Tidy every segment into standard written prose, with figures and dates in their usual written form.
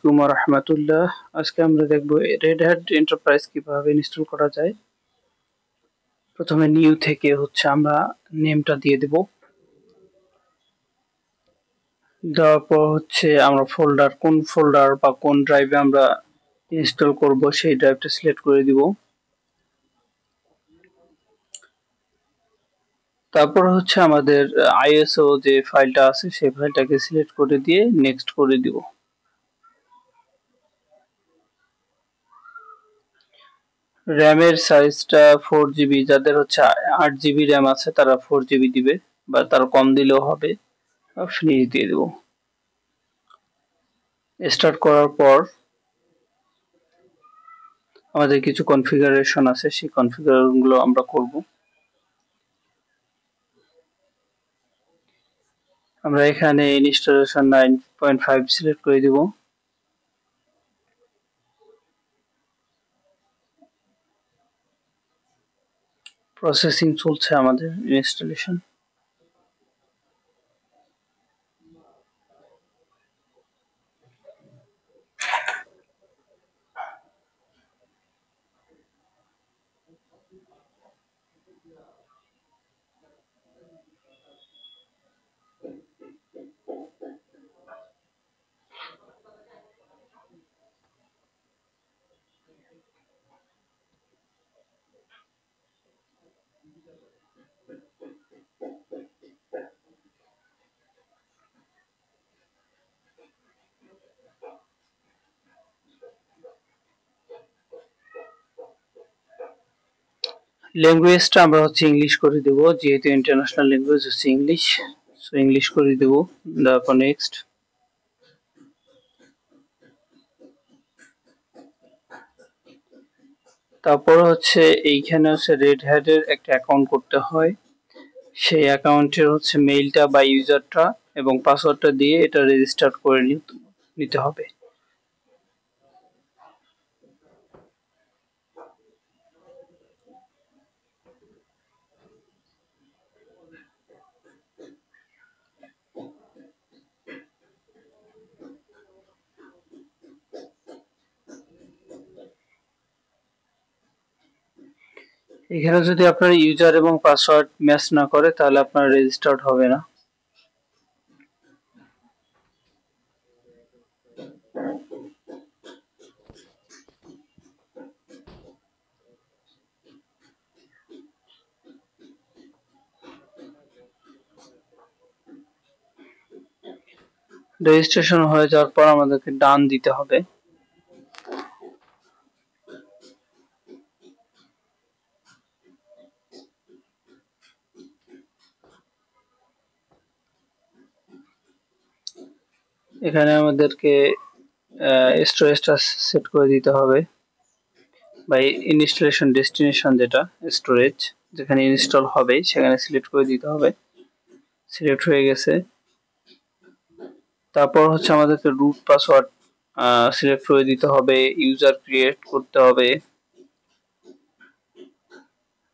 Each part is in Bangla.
আলাইকুম ওয়া রাহমাতুল্লাহ। আজকে আমরা দেখব রেড হ্যাট এন্টারপ্রাইজ কিভাবে ইনস্টল করা যায়। প্রথমে নিউ থেকে আমরা নেমটা দিয়ে দেব। দেওয়ার পর আমরা কোন ফোল্ডার বা কোন ড্রাইভে আমরা ইনস্টল করব সেই ড্রাইভটা সিলেক্ট করে দিব। তারপর আমাদের আইএসও যে ফাইলটা আছে সেই ফাইলটাকে সিলেক্ট করে দিয়ে নেক্সট করে দিব। র্যামের সাইজটা 4GB, যাদের 8GB র্যাম আছে তারা 4GB দিবে, বা তার কম দিলেও হবে। ফিনিশ দিয়ে দেব। স্টার্ট করার পর আমাদের কিছু কনফিগারেশন আছে, সেই কনফিগারেশন গুলো আমরা করব। আমরা এখানে ইনস্টলেশন 9.5 সিলেক্ট করে দিব। প্রসেসিং চলছে আমাদের ইনস্টলেশন। ল্যাঙ্গুয়েজটা আমরা ইংলিশ করে দেব, যেহেতু international language English, so English করে দেব। তারপর নেক্সট। তারপর এইখানে রেড হ্যাটের একটা অ্যাকাউন্ট করতে হয়। সেই অ্যাকাউন্টের মেইলটা বা ইউজারটা এবং পাসওয়ার্ডটা দিয়ে এটা রেজিস্টার করে নিতে হবে। এখানে যদি আপনার ইউজার এবং পাসওয়ার্ড ম্যাচ না করে তাহলে আপনার রেজিস্টার্ড হবে না। রেজিস্ট্রেশন হয়ে যাওয়ার পর আমাদেরকে ডান দিতে হবে। এখানে আমাদেরকে স্টোরেজটা সেট করে দিতে হবে, বা ইনস্টলেশন ডেস্টিনেশন যেটা স্টোরেজ যেখানে ইনস্টল হবে সেখানে সিলেক্ট করে দিতে হবে। সিলেক্ট হয়ে গেছে। তারপর আমাদেরকে রুট পাসওয়ার্ড সিলেক্ট করে দিতে হবে, ইউজার ক্রিয়েট করতে হবে।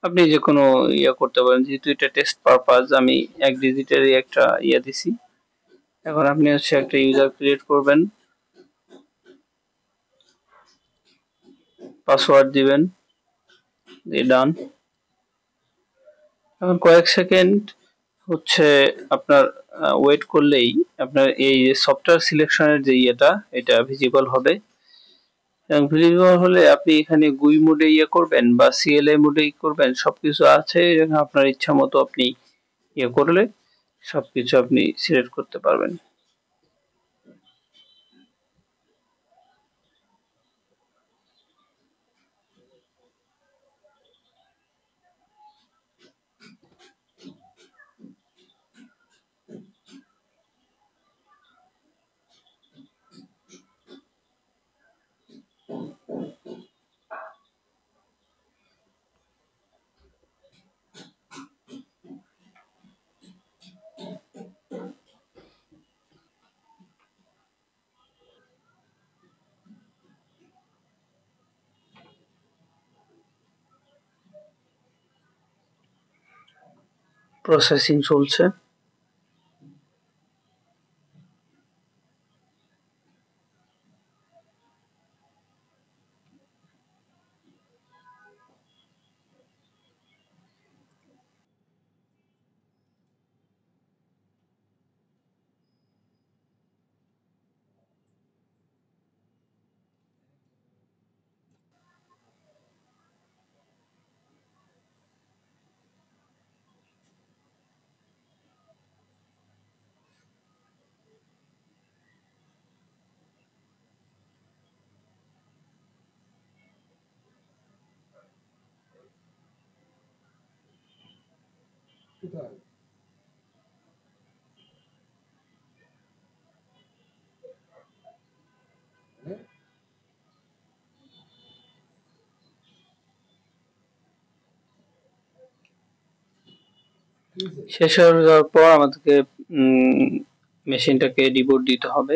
আপনি যে কোনো করতে পারেন, যেহেতু এটা টেস্ট পারপাস আমি 1 ডিজিটেরই একটা দিছি। এখন আপনি একটা ইউজার ক্রিয়েট করবেন, পাসওয়ার্ড দিবেন, দিয়ে ডান। এখন কয়েক সেকেন্ড আপনার ওয়েট করলেই আপনার এই সফটওয়্যার সিলেকশনের যে এটা ভিজিবল হবে। এবং ভিজিবল হলে আপনি এখানে গুই মোডে করবেন বা সিএলএ মোডে করবেন, সবকিছু আছে। আপনার ইচ্ছা মতো আপনি করলে সবকিছু আপনি সিলেক্ট করতে পারবেন। প্রসেসিং চলছে। শেষ হয়ে যাওয়ার পর আমাদেরকে মেশিনটাকে রিবুট দিতে হবে।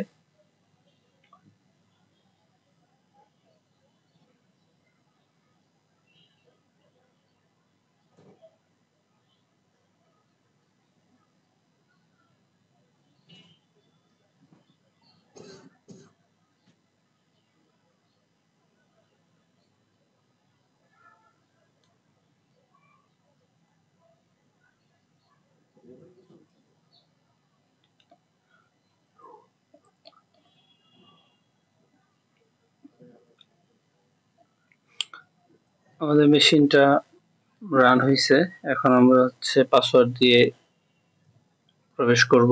আমাদের মেশিনটা রান হয়েছে, এখন আমরা হচ্ছে পাসওয়ার্ড দিয়ে প্রবেশ করব।